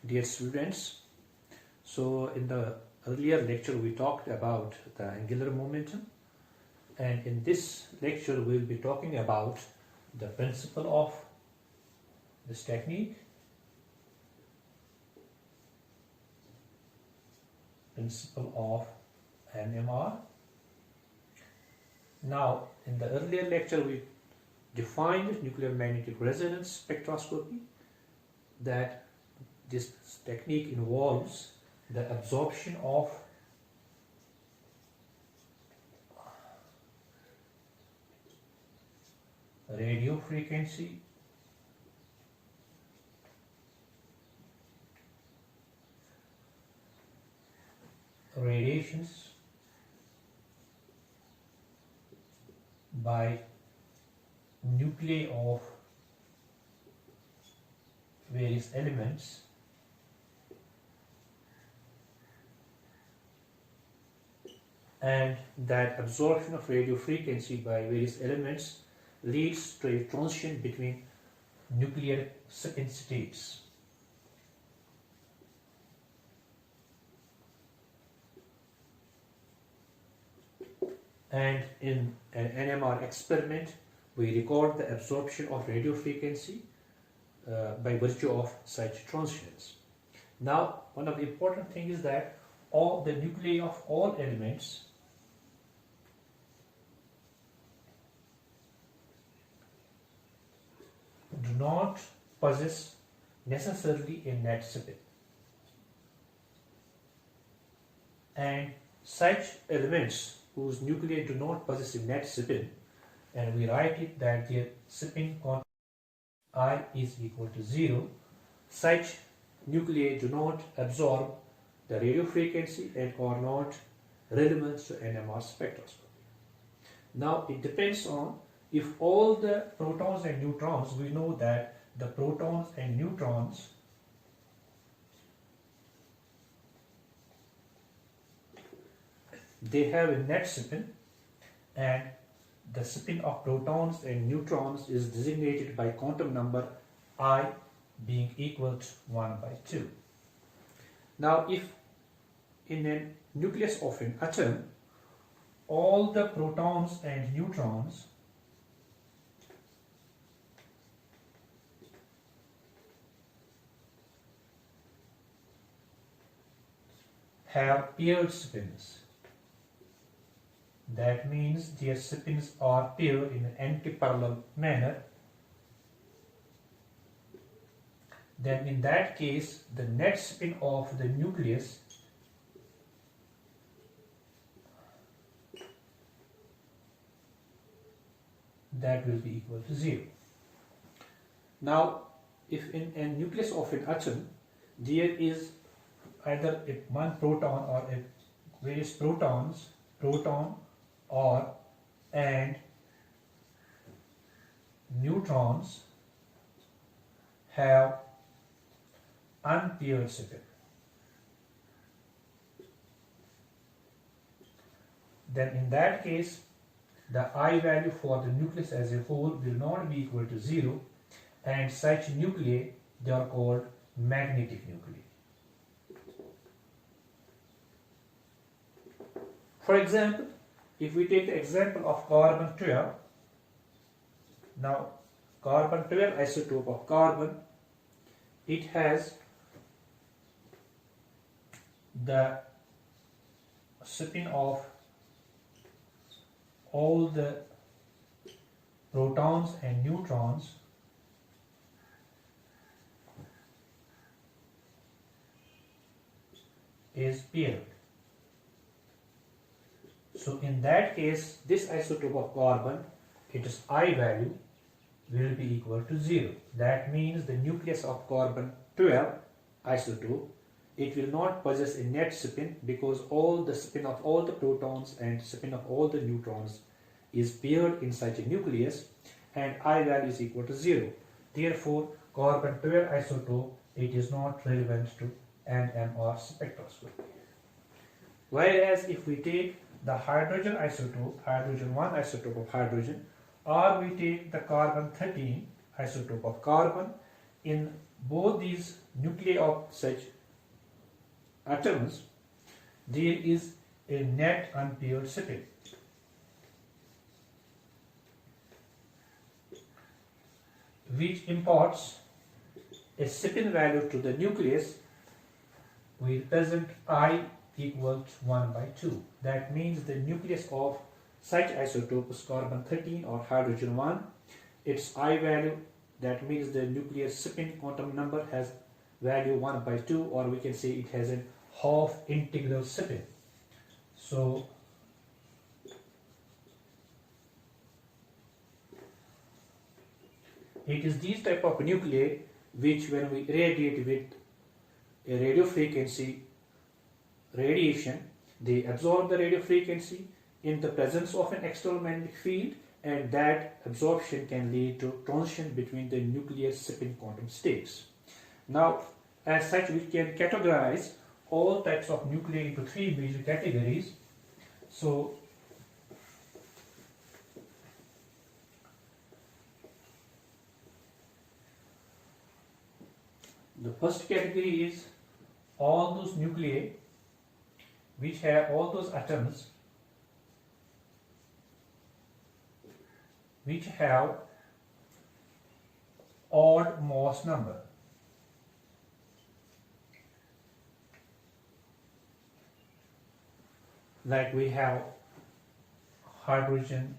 Dear students, so in the earlier lecture we talked about the angular momentum, and in this lecture we will be talking about the principle of this technique, principle of NMR. Now in the earlier lecture we defined nuclear magnetic resonance spectroscopy, that this technique involves the absorption of radio frequency radiations by nuclei of various elements and that absorption of radio frequency by various elements leads to a transition between nuclear spin states. And in an NMR experiment, we record the absorption of radio frequency by virtue of such transitions. Now, one of the important things is that all the nuclei of all elements do not possess necessarily a net spin, and such elements whose nuclei do not possess a net spin, and we write it that their spin constant I is equal to 0, such nuclei do not absorb the radio frequency and are not relevant to NMR spectroscopy. Now it depends on if all the protons and neutrons, we know that the protons and neutrons they have a net spin, and the spin of protons and neutrons is designated by quantum number I being equal to 1 by 2. Now if in a nucleus of an atom all the protons and neutrons have paired spins, that means their spins are paired in an antiparallel manner, then in that case the net spin of the nucleus that will be equal to 0. Now if in a nucleus of an atom there is either one proton or various protons, proton or and neutrons have unpaired spin, then in that case the I value for the nucleus as a whole will not be equal to 0, and such nuclei they are called magnetic nuclei. For example, if we take the example of carbon 12, now carbon 12 isotope of carbon, it has the spin of all the protons and neutrons is paired. So in that case, this isotope of carbon, its I value will be equal to 0. That means the nucleus of carbon 12 isotope, it will not possess a net spin because all the spin of all the protons and spin of all the neutrons is paired in such a nucleus, and I value is equal to 0. Therefore, carbon 12 isotope, it is not relevant to NMR spectroscopy. Whereas if we take the hydrogen isotope, hydrogen 1 isotope of hydrogen, or we take the carbon 13 isotope of carbon, in both these nuclei of such atoms, there is a net unpaired spin. Which imparts a spin value to the nucleus. We represent I equals 1 by 2. That means the nucleus of such isotope is carbon-13 or hydrogen-1. Its I value, that means the nucleus spin quantum number has value 1 by 2, or we can say it has a half integral spin. So it is these type of nuclei which, when we irradiate with a radio frequency radiation, they absorb the radio frequency in the presence of an external magnetic field, and that absorption can lead to transition between the nuclear spin quantum states. Now, as such, we can categorize all types of nuclei into three major categories. So, the first category is all those nuclei which have all those atoms which have odd mass number. Like we have hydrogen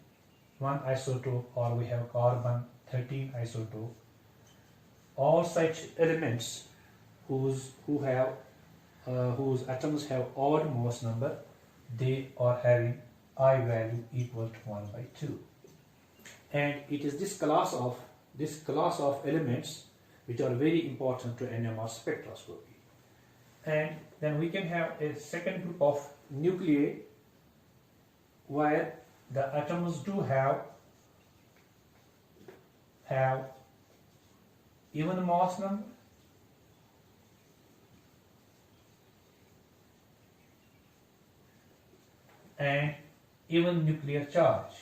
1 isotope, or we have carbon-13 isotope. All such elements whose atoms have odd mass number, they are having I value equal to 1 by 2. And it is this class of elements which are very important to NMR spectroscopy. And then we can have a second group of nuclei where the atoms do have even mass number, and even nuclear charge.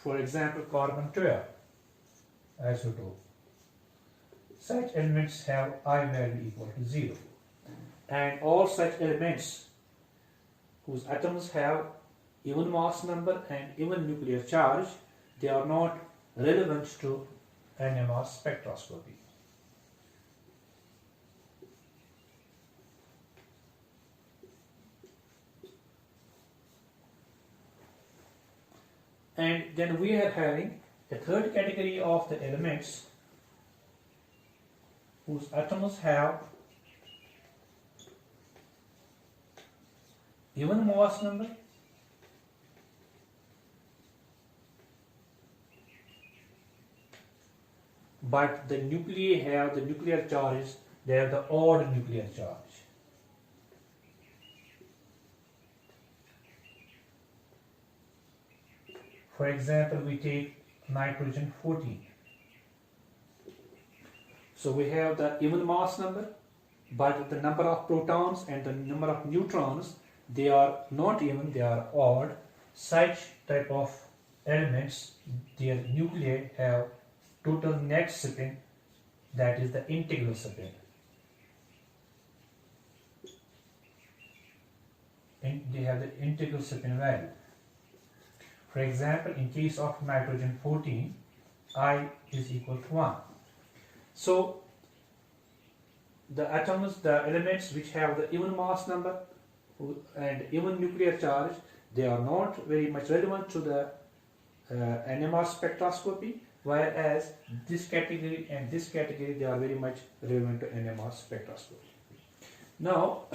For example, carbon-12 isotope. Such elements have I value equal to 0. And all such elements whose atoms have even mass number and even nuclear charge, they are not relevant to NMR spectroscopy. And then we are having a third category of the elements whose atoms have even mass number but the nuclei have the nuclear charges, they have the odd nuclear charge. For example, we take nitrogen-14. So we have the even mass number, but the number of protons and the number of neutrons, they are not even, they are odd. Such type of elements, their nuclei have total net spin, that is the integral spin. They have the integral spin value. For example, in case of nitrogen-14, I is equal to 1. So, the atoms, the elements which have the even mass number and even nuclear charge, they are not very much relevant to the NMR spectroscopy, whereas this category and this category, they are very much relevant to NMR spectroscopy. Now,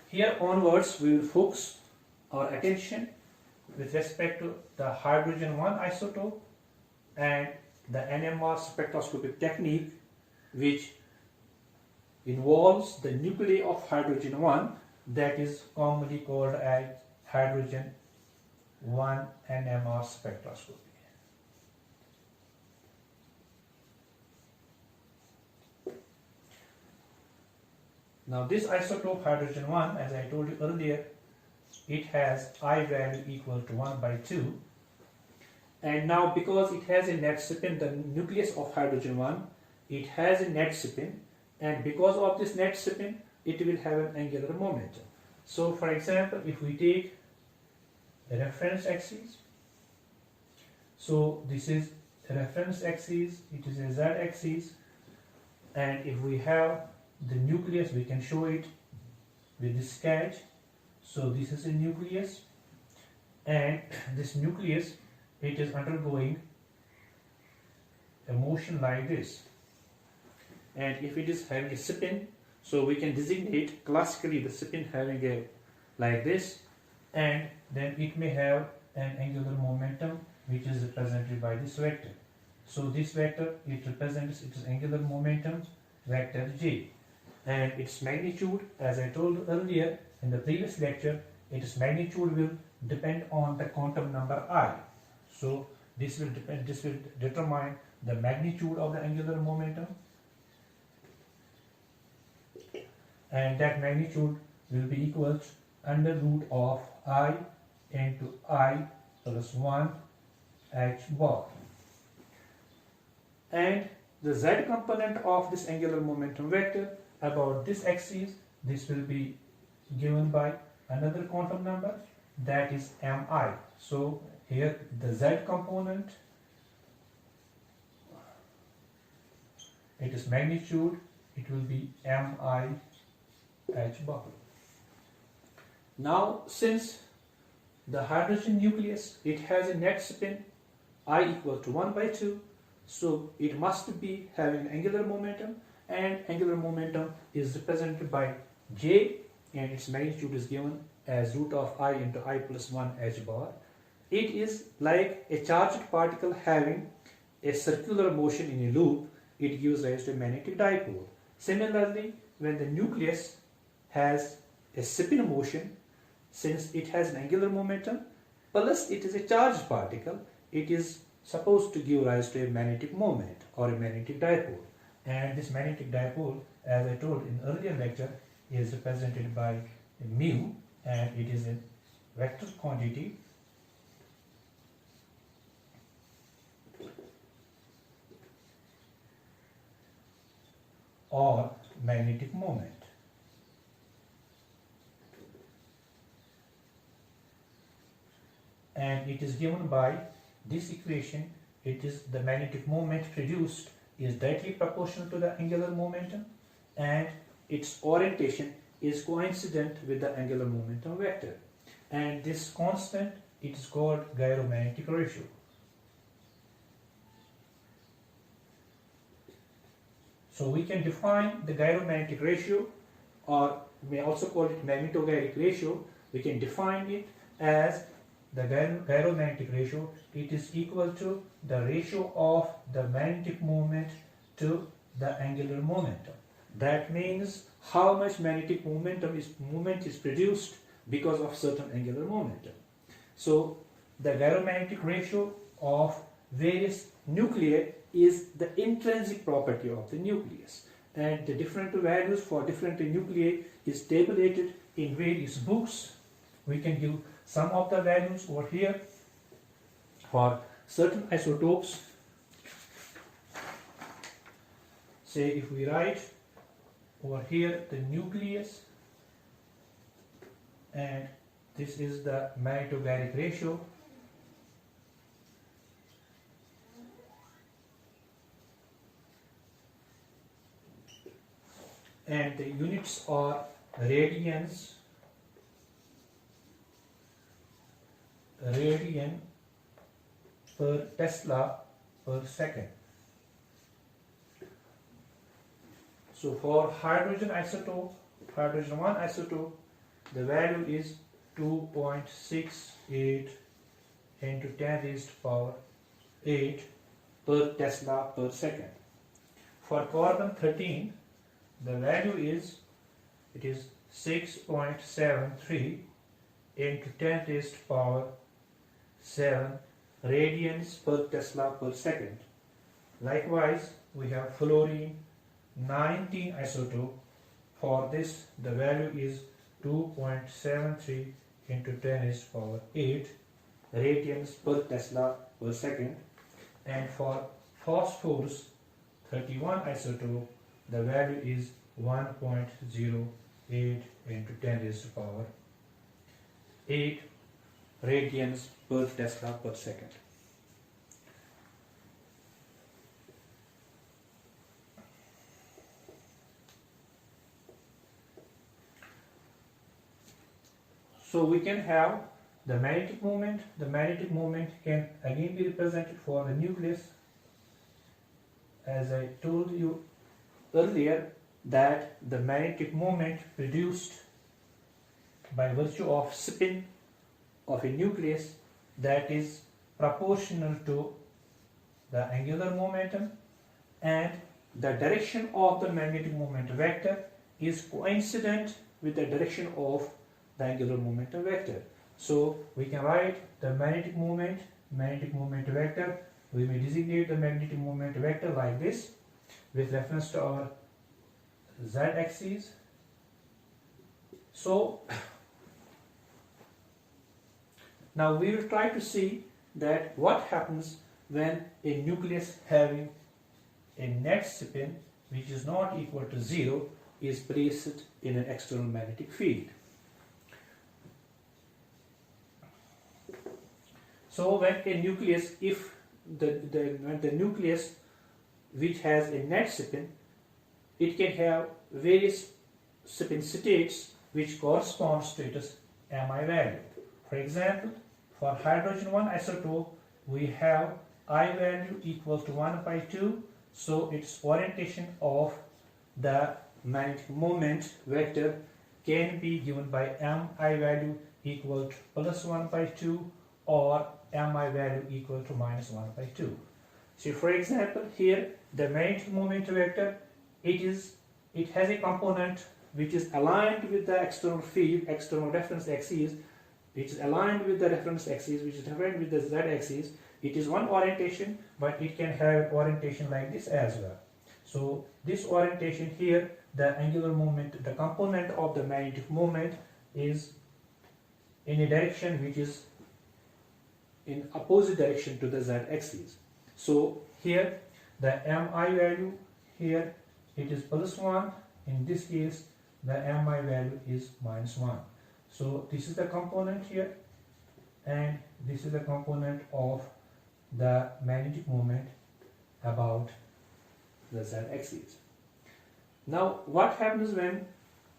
here onwards, we will focus our attention with respect to the hydrogen-1 isotope and the NMR spectroscopic technique, which involves the nuclei of hydrogen-1, that is commonly called as hydrogen-1 NMR spectroscopy. Now this isotope hydrogen 1, as I told you earlier, it has I value equal to 1 by 2. And now because it has a net spin, the nucleus of hydrogen 1, it has a net spin, and because of this net spin, it will have an angular momentum. So for example, if we take the reference axis, so this is the reference axis, it is a z-axis, and if we have the nucleus, we can show it with this sketch. So this is a nucleus, and this nucleus, it is undergoing a motion like this, and if it is having a spin, so we can designate classically the spin having a like this, and then it may have an angular momentum which is represented by this vector. So this vector, it represents its angular momentum vector j, and its magnitude, as I told earlier in the previous lecture, its magnitude will depend on the quantum number I. So this will determine the magnitude of the angular momentum, and that magnitude will be equal to under root of I into I plus 1 h bar. And the z component of this angular momentum vector about this axis, this will be given by another quantum number, that is mi. So here the z component, it is magnitude, it will be mi h bar. Now since the hydrogen nucleus, it has a net spin I equal to 1 by 2, so it must be having angular momentum, and angular momentum is represented by j, and its magnitude is given as root of I into I plus 1 h bar. It is like a charged particle having a circular motion in a loop. It gives rise to a magnetic dipole. Similarly, when the nucleus has a spin motion, since it has an angular momentum plus it is a charged particle, it is supposed to give rise to a magnetic moment or a magnetic dipole. And this magnetic dipole, as I told in earlier lecture, is represented by mu, and it is a vector quantity or magnetic moment. And it is given by this equation. It is the magnetic moment produced is directly proportional to the angular momentum, and its orientation is coincident with the angular momentum vector. And this constant, it is called gyromagnetic ratio. So we can define the gyromagnetic ratio, or may also call it magnetogyric ratio. We can define it as the gyromagnetic ratio. It is equal to the ratio of the magnetic moment to the angular momentum. That means how much magnetic movement is produced because of certain angular momentum. So the gyromagnetic ratio of various nuclei is the intrinsic property of the nucleus, and the different values for different nuclei is tabulated in various books. We can give some of the values over here for certain isotopes. Say if we write over here the nucleus, and this is the magnetogyric ratio, and the units are radian per Tesla per second. So for hydrogen isotope, hydrogen 1 isotope, the value is 2.68 into 10 raised to power 8 per Tesla per second. For carbon 13, the value is 6.73 into 10 raised to power 7 radians per Tesla per second. Likewise, we have fluorine 19 isotope. For this, the value is 2.73 into 10 is power 8 radians per Tesla per second. And for phosphorus 31 isotope, the value is 1.08 into 10 is to power 8 radians per Tesla per second. So we can have the magnetic moment. The magnetic moment can again be represented for the nucleus. As I told you earlier, that the magnetic moment produced by virtue of spin of a nucleus, that is proportional to the angular momentum, and the direction of the magnetic moment vector is coincident with the direction of the angular momentum vector. So we can write the magnetic moment vector. We may designate the magnetic moment vector like this with reference to our z-axis. So now we will try to see that what happens when a nucleus having a net spin which is not equal to 0 is placed in an external magnetic field. So when a nucleus, if when the nucleus which has a net spin, it can have various spin states which corresponds to its Mi value. For example, for hydrogen 1 isotope, we have I value equal to 1 by 2, so its orientation of the magnetic moment vector can be given by Mi value equal to plus 1 by 2 or Mi value equal to minus 1 by 2. So for example, here the magnetic moment vector, it has a component which is aligned with the external field, external reference axis, which is aligned with the reference axis, which is aligned with the z-axis. It is one orientation, but it can have orientation like this as well. So this orientation here, the angular moment, the component of the magnetic moment is in a direction which is in opposite direction to the z-axis. So here the Mi value, here it is plus 1, in this case the Mi value is minus 1. So this is the component here, and this is the component of the magnetic moment about the z-axis. Now what happens when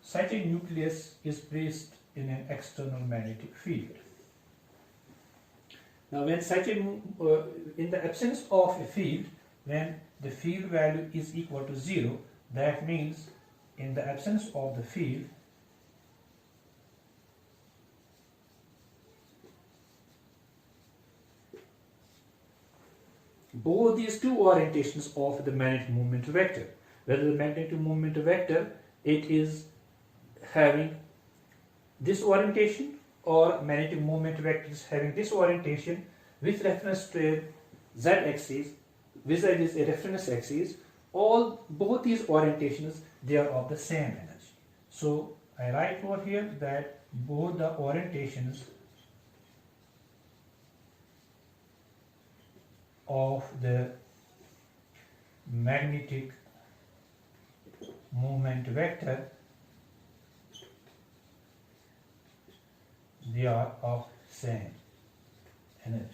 such a nucleus is placed in an external magnetic field? Now when such a, in the absence of a field, when the field value is equal to 0, that means in the absence of the field, both these two orientations of the magnetic moment vector, whether the magnetic moment vector it is having this orientation or magnetic moment vector is having this orientation with reference to a z-axis vis-a-vis a reference axis, both these orientations, they are of the same energy. So I write over here that both the orientations of the magnetic moment vector, they are of same energy.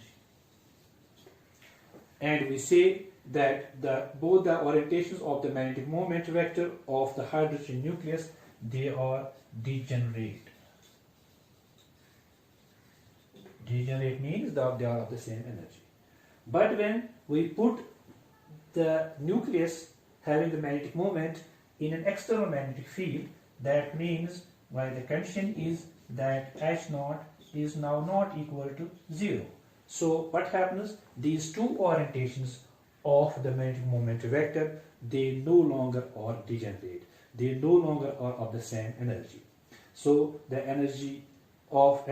And we say that both the orientations of the magnetic moment vector of the hydrogen nucleus, they are degenerate. Degenerate means that they are of the same energy. But when we put the nucleus having the magnetic moment in an external magnetic field, that means why the condition is that H0 is now not equal to 0. So what happens? These two orientations of the magnetic moment vector, they no longer are degenerate. They no longer are of the same energy. So the energy of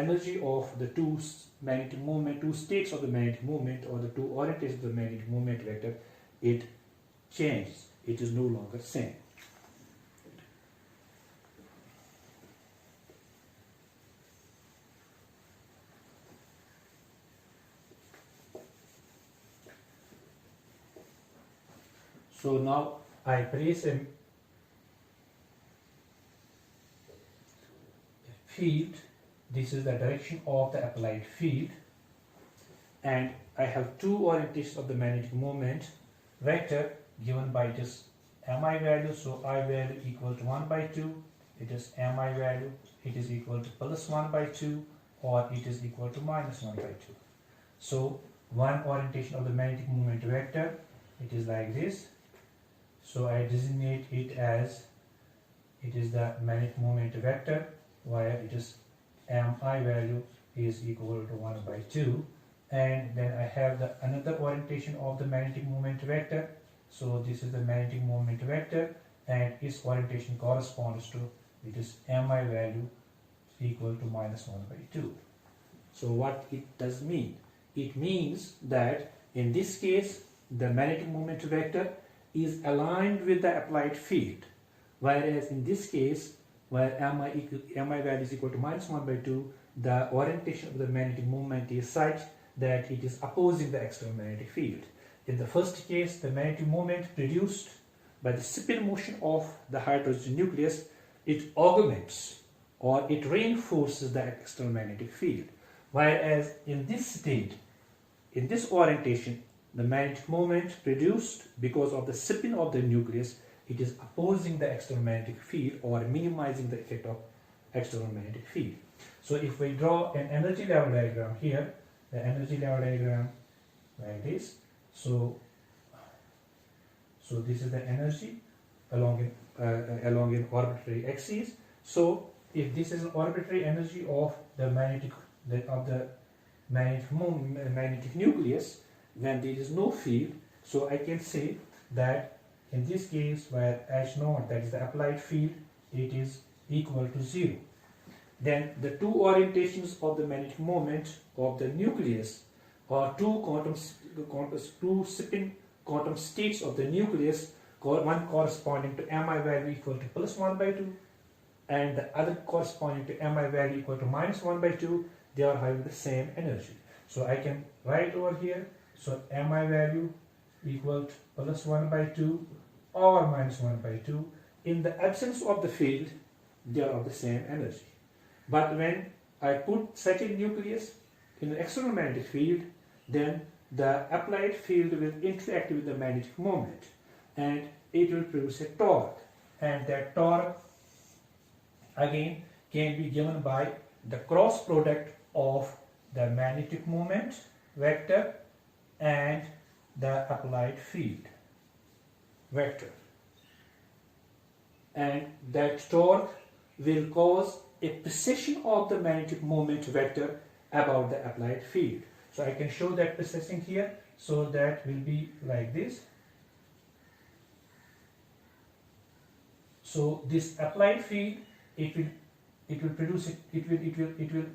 the two magnetic moment, two states of the magnetic moment, or the two orientations of the magnetic moment vector, it changes. It is no longer same. So now I place a field. This is the direction of the applied field, and I have two orientations of the magnetic moment vector given by this mi value. So I value equal to 1 by 2. It is mi value. It is equal to plus 1 by 2, or it is equal to minus 1 by 2. So one orientation of the magnetic moment vector, it is like this. So I designate it as, it is the magnetic moment vector, where it is mi value is equal to 1 by 2. And then I have the another orientation of the magnetic moment vector. So this is the magnetic moment vector, and its orientation corresponds to, it is mi value equal to minus 1 by 2. So what it does mean? It means that in this case the magnetic moment vector is aligned with the applied field, whereas in this case, where mi value is equal to minus 1 by 2, the orientation of the magnetic moment is such that it is opposing the external magnetic field. In the first case, the magnetic moment produced by the spin motion of the hydrogen nucleus, it augments or it reinforces the external magnetic field. Whereas in this state, in this orientation, the magnetic moment produced because of the spin of the nucleus, it is opposing the external magnetic field or minimizing the effect of external magnetic field. So if we draw an energy level diagram here, the energy level diagram like this. So this is the energy along an arbitrary axis. So if this is an arbitrary energy of the magnetic nucleus, when there is no field, so I can say that in this case where H0, that is the applied field, it is equal to 0. Then the two orientations of the magnetic moment of the nucleus, or two spin quantum states of the nucleus, one corresponding to mi value equal to plus 1 by 2 and the other corresponding to mi value equal to minus 1 by 2, they are having the same energy. So I can write over here, so mi value equal to plus 1 by 2 or minus 1 by 2. In the absence of the field, they are of the same energy. But when I put such a nucleus in the external magnetic field, then the applied field will interact with the magnetic moment and it will produce a torque, and that torque again can be given by the cross product of the magnetic moment vector and the applied field vector, and that torque will cause a precession of the magnetic moment vector about the applied field. So I can show that precessing here. So that will be like this. So this applied field, it will produce it will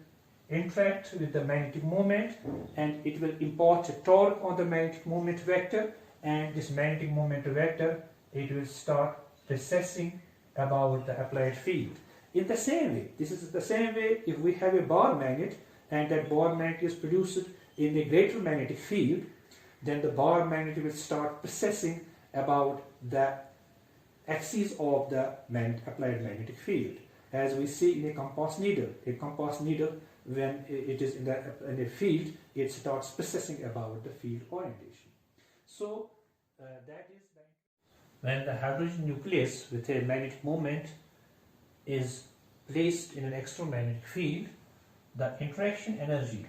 interact with the magnetic moment, and it will impart a torque on the magnetic moment vector, and this magnetic moment vector, it will start precessing about the applied field. In the same way, this is the same way if we have a bar magnet and that bar magnet is produced in a greater magnetic field, then the bar magnet will start precessing about the axis of the applied magnetic field. As we see in a compass needle when it is in a field, it starts precessing about the field orientation. So that is when the hydrogen nucleus with a magnetic moment is placed in an external magnetic field, the interaction energy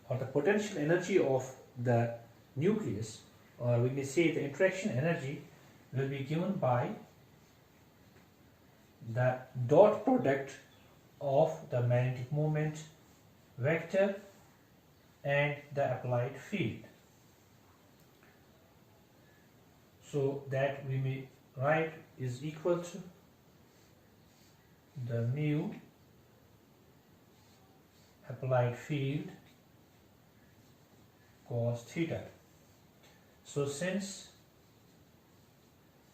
or the potential energy of the nucleus, or we may say the interaction energy, will be given by the dot product of the magnetic moment vector and the applied field. So that we may write is equal to the mu applied field cos theta. So since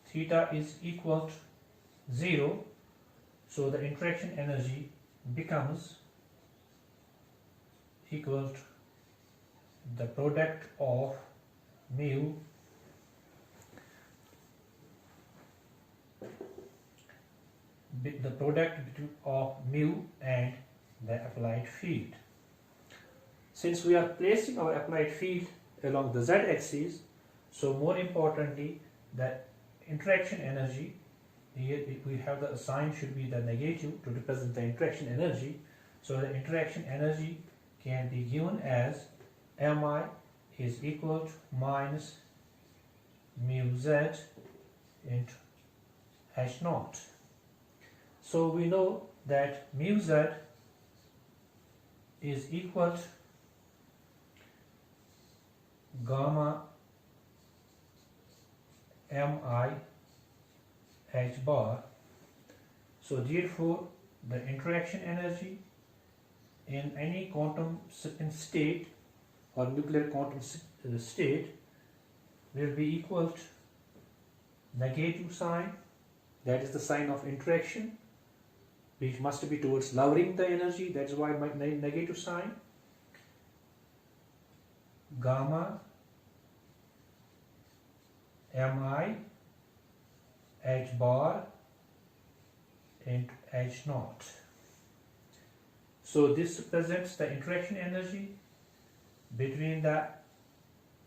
theta is equal to 0, so the interaction energy becomes equal to the product of mu the product of mu and the applied field. Since we are placing our applied field along the z-axis, so more importantly, the interaction energy, here we have the sign should be the negative to represent the interaction energy. So the interaction energy can be given as Mi is equal to minus mu z into h naught. So we know that mu z is equal to gamma mi h bar. So therefore the interaction energy in any quantum spin state or nuclear quantum state will be equal to negative sign, that is the sign of interaction, which must be towards lowering the energy, that's why my negative sign, gamma mi h bar into h naught. So this represents the interaction energy between the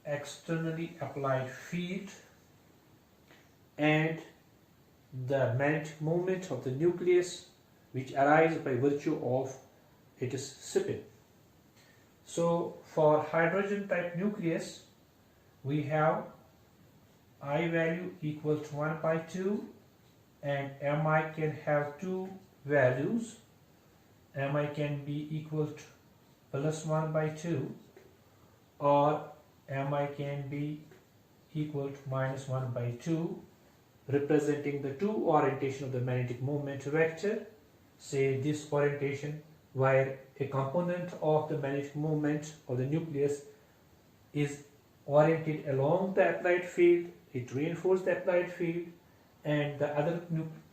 externally applied field and the magnetic moment of the nucleus, which arises by virtue of its spin. So for hydrogen type nucleus, we have I value equal to 1 by 2 and Mi can have two values. Mi can be equal to plus 1 by 2 or Mi can be equal to minus 1 by 2, representing the two orientation of the magnetic moment vector. Say this orientation where a component of the magnetic moment of the nucleus is oriented along the applied field, it reinforces the applied field, and the other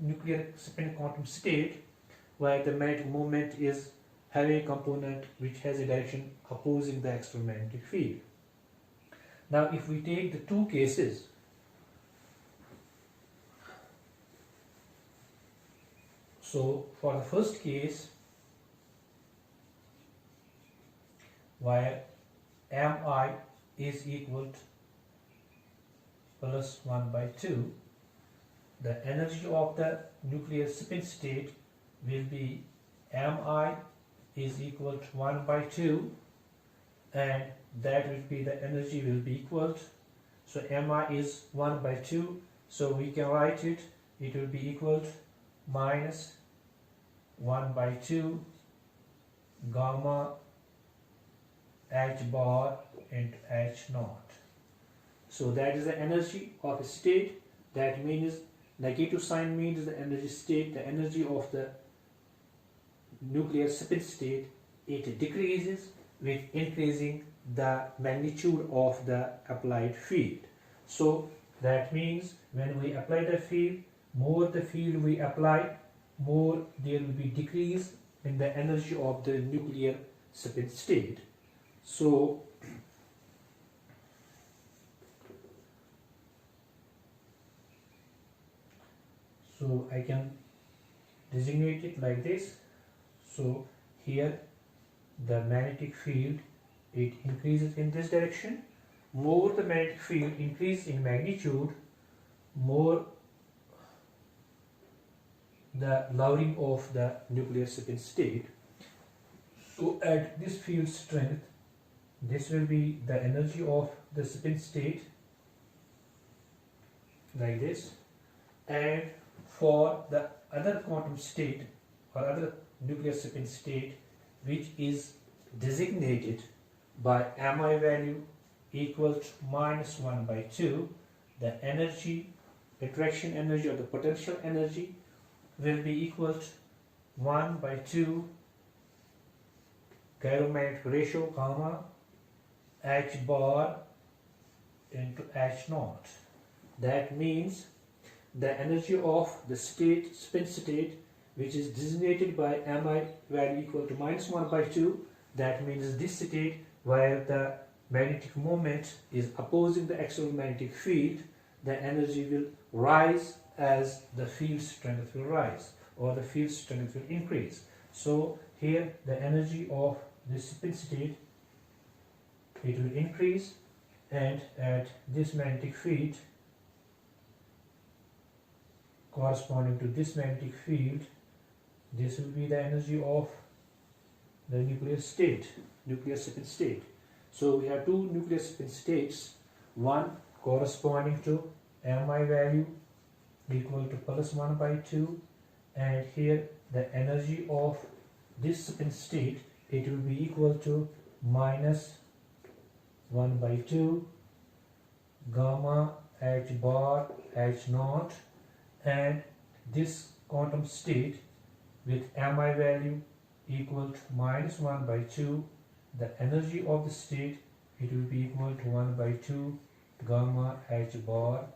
nuclear spin quantum state where the magnetic moment is having a component which has a direction opposing the external magnetic field. Now if we take the two cases, so for the first case where Mi is equal to plus 1 by 2, the energy of the nuclear spin state will be Mi is equal to 1 by 2, and that will be the energy will be equal to, so Mi is 1 by 2, so we can write it will be equal to minus 1 by 2 gamma h bar into h naught. So that is the energy of a state. That means negative sign means the energy state, the energy of the nuclear spin state, it decreases with increasing the magnitude of the applied field. So that means when we apply the field, more the field we apply, more there will be decrease in the energy of the nuclear spin state. So I can designate it like this. So here the magnetic field, it increases in this direction. More the magnetic field increases in magnitude, more the lowering of the nuclear spin state. So at this field strength, this will be the energy of the spin state like this, and for the other quantum state or other nuclear spin state which is designated by Mi value equal to minus 1 by 2, the energy, interaction energy or the potential energy will be equal to 1 by 2 Gyromagnetic ratio gamma h bar into h naught. That means the energy of the state, spin state, which is designated by Mi value equal to minus 1 by 2, that means this state where the magnetic moment is opposing the external magnetic field, the energy will rise as the field strength will rise. or the field strength will increase. So here the energy of this spin state, it will increase, and at this magnetic field corresponding to this magnetic field, this will be the energy of the nucleus state, nucleus spin state. So we have two nucleus spin states, one corresponding to mi value equal to plus 1 by 2, and here the energy of this spin state, it will be equal to minus 1 by 2 gamma h bar h naught, and this quantum state with mi value equal to minus 1 by 2, the energy of the state, it will be equal to 1 by 2 gamma h bar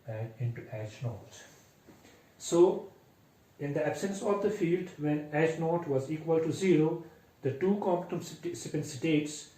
and into h naught. So in the absence of the field, when h naught was equal to 0, the two quantum spin states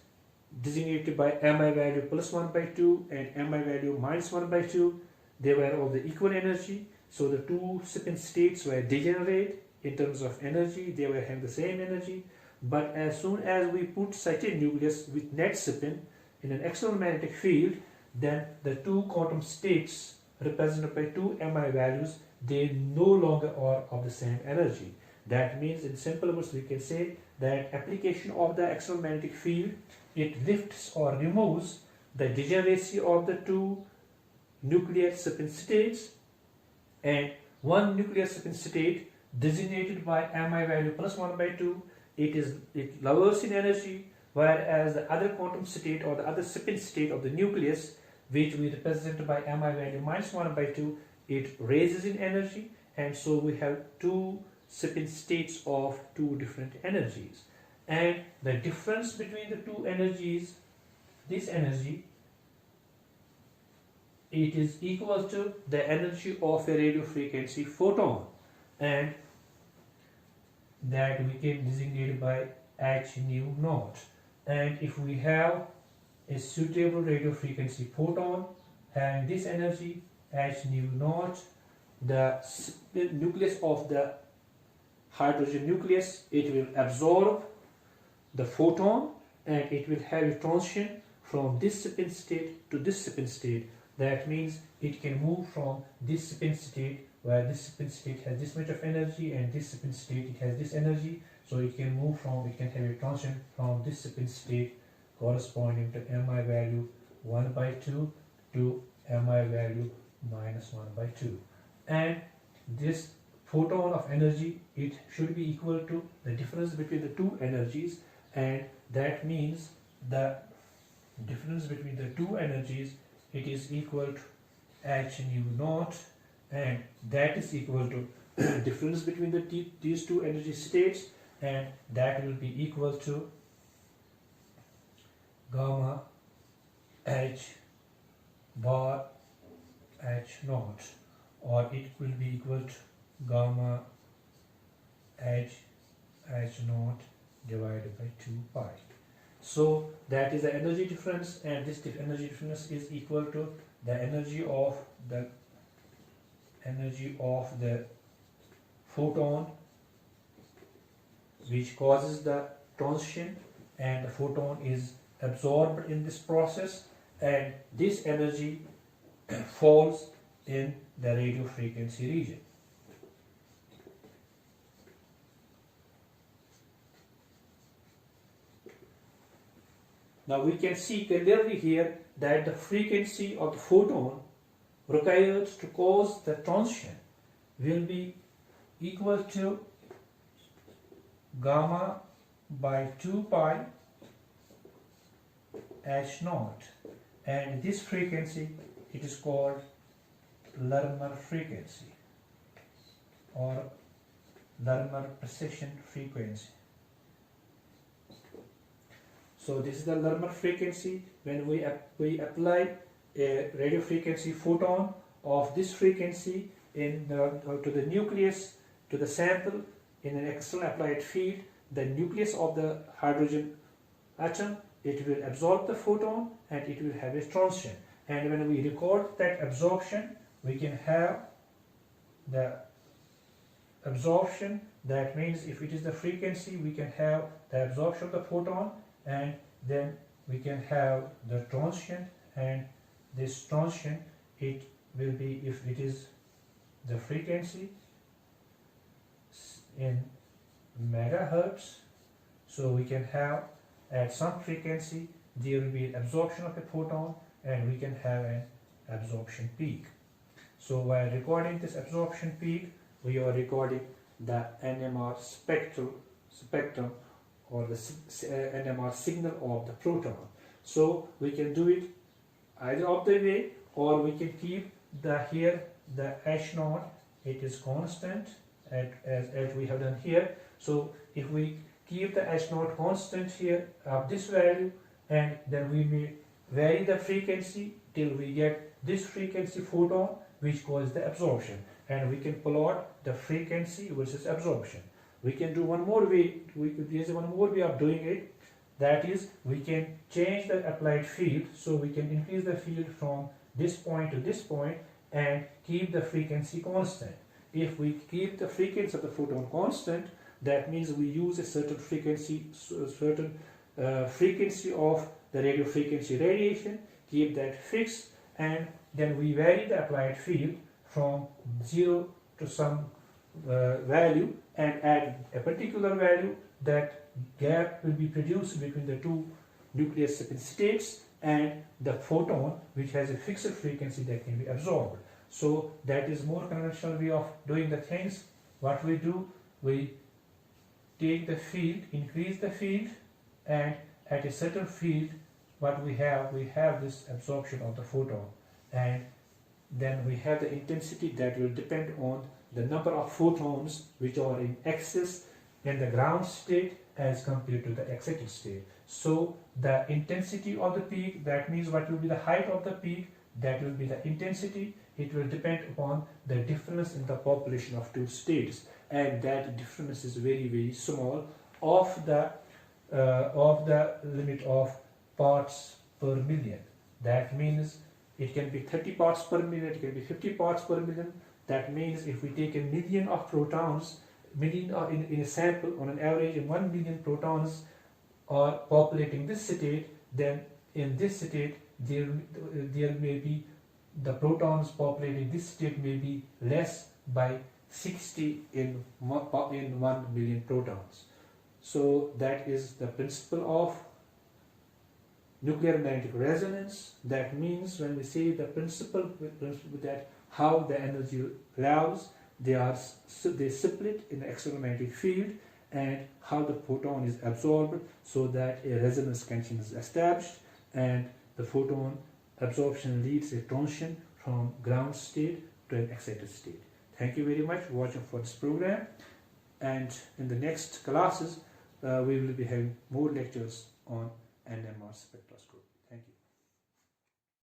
designated by mi value plus 1 by 2 and mi value minus 1 by 2, they were of the equal energy. So the two spin states were degenerate in terms of energy, they were having the same energy. But as soon as we put such a nucleus with net spin in an external magnetic field, then the two quantum states represented by two mi values, they no longer are of the same energy. That means, in simple words, we can say that application of the external magnetic field, it lifts or removes the degeneracy of the two nucleus spin states, and one nucleus spin state designated by mi value plus 1 by 2, it lowers in energy, whereas the other quantum state or the other spin state of the nucleus, which we represent by mi value minus 1 by 2, it raises in energy, and so we have two spin states of two different energies. And the difference between the two energies, this energy, it is equal to the energy of a radio frequency photon, and that we can designate by h nu naught. And if we have a suitable radio frequency photon and this energy h nu naught, the nucleus of the hydrogen nucleus, it will absorb the photon and it will have a transition from this spin state to this spin state. That means it can move from this spin state, where this spin state has this much of energy, and this spin state it has this energy. So it can move from, it can have a transition from this spin state corresponding to mi value 1 by 2 to mi value minus 1 by 2. And this photon of energy, it should be equal to the difference between the two energies, and that means the difference between the two energies, it is equal to h nu naught, and that is equal to difference between these two energy states, and that will be equal to gamma h bar h naught, or it will be equal to gamma h naught divided by 2 pi. So that is the energy difference, and this energy difference is equal to the energy of the photon, which causes the transition, and the photon is absorbed in this process, and this energy falls in the radio frequency region. Now we can see clearly here that the frequency of the photon required to cause the transition will be equal to gamma by 2 pi h naught, and this frequency, it is called Larmor frequency or Larmor precession frequency. So this is the Larmor frequency. When we apply a radio frequency photon of this frequency to the nucleus, to the sample in an external applied field, the nucleus of the hydrogen atom, it will absorb the photon and it will have a transition. And when we record that absorption, we can have the absorption. That means if it is the frequency, we can have the absorption of the photon, and then we can have the transient, and this transient, it will be, if it is the frequency in megahertz, so we can have at some frequency there will be an absorption of a photon, and we can have an absorption peak. So while recording this absorption peak, we are recording the NMR spectrum or the NMR signal of the proton. So we can do it either of the way, or we can keep the H0, it is constant as we have done here. So if we keep the H0 constant here of this value, and then we may vary the frequency till we get this frequency photon, which causes the absorption, and we can plot the frequency versus absorption. We can do one more way. There is one more way of doing it. That is, we can change the applied field. So we can increase the field from this point to this point and keep the frequency constant. If we keep the frequency of the photon constant, that means we use a certain frequency, frequency of the radio frequency radiation, keep that fixed, and then we vary the applied field from 0 to some value and add a particular value. That gap will be produced between the two nucleus states and the photon, which has a fixed frequency that can be absorbed. So that is more conventional way of doing the things. What we do, we take the field, increase the field, and at a certain field, what we have this absorption of the photon, and then we have the intensity that will depend on the number of photons which are in excess in the ground state as compared to the excited state. So the intensity of the peak, that means what will be the height of the peak, that will be the intensity. It will depend upon the difference in the population of two states, and that difference is very, very small of the limit of parts per million. That means it can be 30 parts per million, it can be 50 parts per million. That means if we take a million of protons, in a sample, on an average, 1 million protons are populating this state, then in this state there may be the protons populating this state may be less by 60 in 1 million protons. So that is the principle of nuclear magnetic resonance. That means when we say the principle that how the energy levels, they split in the external magnetic field, and how the photon is absorbed so that a resonance condition is established, and the photon absorption leads a transition from ground state to an excited state. Thank you very much for watching for this program, and in the next classes we will be having more lectures on NMR spectroscopy.